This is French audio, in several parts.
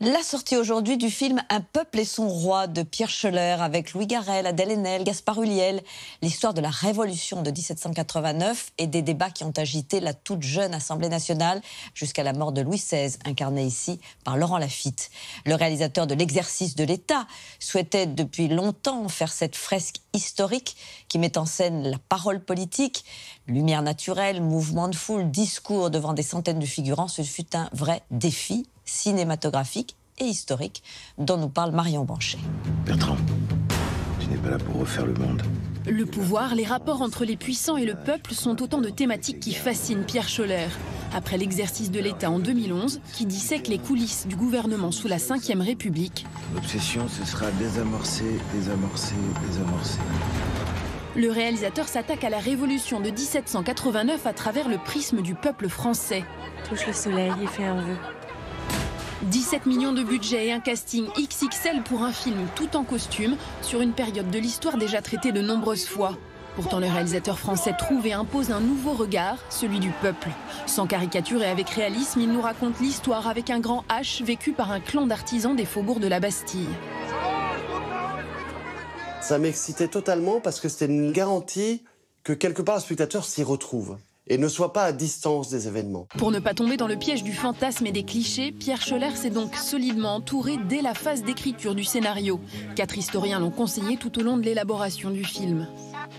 La sortie aujourd'hui du film Un peuple et son roi de Pierre Schoeller avec Louis Garrel, Adèle Haenel, Gaspard Ulliel. L'histoire de la Révolution de 1789 et des débats qui ont agité la toute jeune Assemblée nationale jusqu'à la mort de Louis XVI, incarné ici par Laurent Lafitte. Le réalisateur de L'Exercice de l'État souhaitait depuis longtemps faire cette fresque historique qui met en scène la parole politique, lumière naturelle, mouvement de foule, discours devant des centaines de figurants. Ce fut un vrai défi cinématographique et historique dont nous parle Marion Banchet. Bertrand, tu n'es pas là pour refaire le monde. Le pouvoir, les rapports entre les puissants et le peuple sont autant de thématiques qui fascinent Pierre Schoeller. Après L'Exercice de l'État en 2011, qui dissèque les coulisses du gouvernement sous la Ve République. L'obsession, ce sera désamorcer, désamorcer, désamorcer. Le réalisateur s'attaque à la Révolution de 1789 à travers le prisme du peuple français. Touche le soleil et fais un vœu. 17 millions de budget et un casting XXL pour un film tout en costume sur une période de l'histoire déjà traitée de nombreuses fois. Pourtant, le réalisateur français trouve et impose un nouveau regard, celui du peuple. Sans caricature et avec réalisme, il nous raconte l'histoire avec un grand H vécu par un clan d'artisans des faubourgs de la Bastille. Ça m'excitait totalement parce que c'était une garantie que quelque part le spectateur s'y retrouve et ne soit pas à distance des événements. Pour ne pas tomber dans le piège du fantasme et des clichés, Pierre Schoeller s'est donc solidement entouré dès la phase d'écriture du scénario. 4 historiens l'ont conseillé tout au long de l'élaboration du film.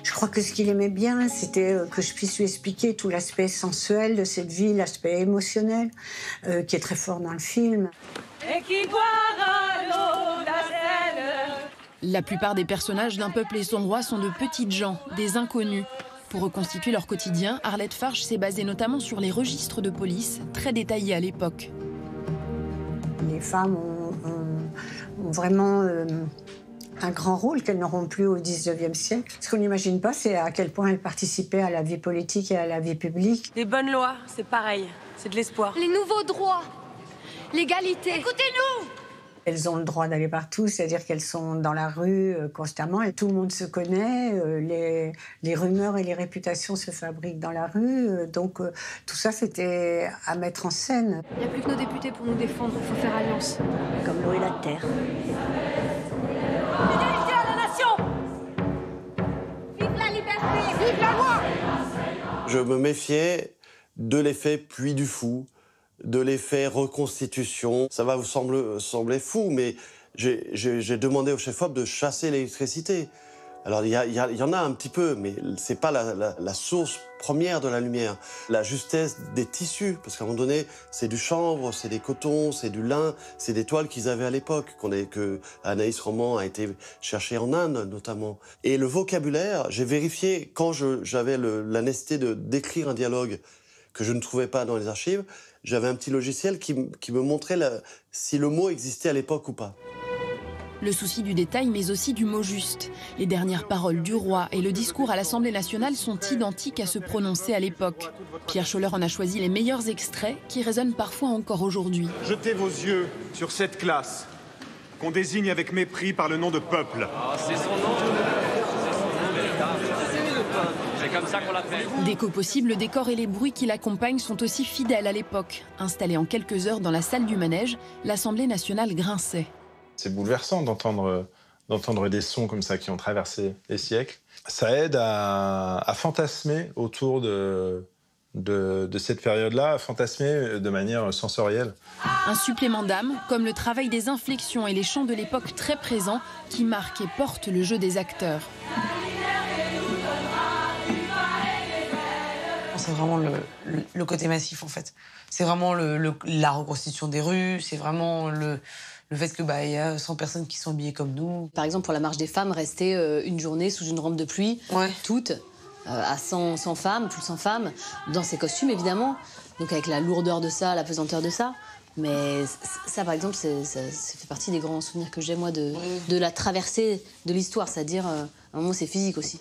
Je crois que ce qu'il aimait bien, c'était que je puisse lui expliquer tout l'aspect sensuel de cette vie, l'aspect émotionnel, qui est très fort dans le film. Et qui boira l'eau d'Astelle. La plupart des personnages d'Un peuple et son roi sont de petites gens, des inconnus. Pour reconstituer leur quotidien, Arlette Farge s'est basée notamment sur les registres de police, très détaillés à l'époque. Les femmes ont vraiment un grand rôle qu'elles n'auront plus au XIXe siècle. Ce qu'on n'imagine pas, c'est à quel point elles participaient à la vie politique et à la vie publique. Les bonnes lois, c'est pareil, c'est de l'espoir. Les nouveaux droits, l'égalité. Écoutez-nous! Elles ont le droit d'aller partout, c'est-à-dire qu'elles sont dans la rue constamment et tout le monde se connaît, les rumeurs et les réputations se fabriquent dans la rue, donc tout ça c'était à mettre en scène. Il n'y a plus que nos députés pour nous défendre, il faut faire alliance. Comme l'eau et la terre. Fidélité à la nation! Vive la liberté! Vive la loi! Je me méfiais de l'effet puits du fou, de l'effet reconstitution. Ça va vous sembler fou, mais j'ai demandé au chef-op de chasser l'électricité. Alors, il y en a un petit peu, mais c'est pas la source première de la lumière. La justesse des tissus, parce qu'à un moment donné, c'est du chanvre, c'est des cotons, c'est du lin, c'est des toiles qu'ils avaient à l'époque, que Anaïs Roman a été chercher en Inde, notamment. Et le vocabulaire, j'ai vérifié, quand j'avais la nécessité d'écrire un dialogue que je ne trouvais pas dans les archives, j'avais un petit logiciel qui me montrait si le mot existait à l'époque ou pas. Le souci du détail, mais aussi du mot juste. Les dernières paroles du roi et le discours à l'Assemblée nationale sont identiques à se prononcer à l'époque. Pierre Schoeller en a choisi les meilleurs extraits qui résonnent parfois encore aujourd'hui. Jetez vos yeux sur cette classe qu'on désigne avec mépris par le nom de peuple. C'est son nom. C'est comme ça qu'on l'appelle. Dès qu'au possible, le décor et les bruits qui l'accompagnent sont aussi fidèles à l'époque. Installé en quelques heures dans la salle du manège, l'Assemblée nationale grinçait. C'est bouleversant d'entendre des sons comme ça qui ont traversé les siècles. Ça aide à fantasmer autour de cette période-là, à fantasmer de manière sensorielle. Un supplément d'âme, comme le travail des inflexions et les chants de l'époque très présents qui marquent et portent le jeu des acteurs. C'est vraiment le côté massif, en fait. C'est vraiment la reconstitution des rues, c'est vraiment le fait que y a 100 personnes qui sont habillées comme nous. Par exemple, pour la marche des femmes, rester une journée sous une rampe de pluie, toutes, à 100 femmes, plus de 100 femmes, dans ces costumes, évidemment. Donc avec la lourdeur de ça, la pesanteur de ça. Mais ça, par exemple, ça fait partie des grands souvenirs que j'ai, moi, de la traversée de l'histoire. C'est-à-dire, à un moment, c'est physique aussi.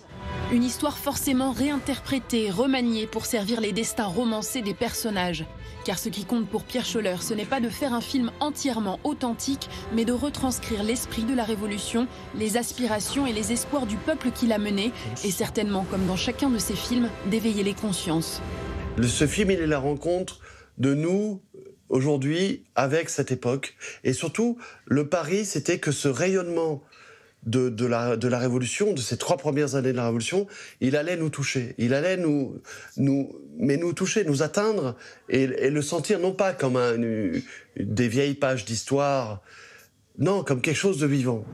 Une histoire forcément réinterprétée, remaniée pour servir les destins romancés des personnages. Car ce qui compte pour Pierre Schoeller, ce n'est pas de faire un film entièrement authentique, mais de retranscrire l'esprit de la Révolution, les aspirations et les espoirs du peuple qui l'a mené, et certainement, comme dans chacun de ses films, d'éveiller les consciences. Ce film, il est la rencontre de nous aujourd'hui avec cette époque. Et surtout, le pari, c'était que ce rayonnement de la Révolution, de ces 3 premières années de la Révolution, il allait nous toucher. Il allait nous toucher, nous atteindre et le sentir non pas comme des vieilles pages d'histoire, non, comme quelque chose de vivant.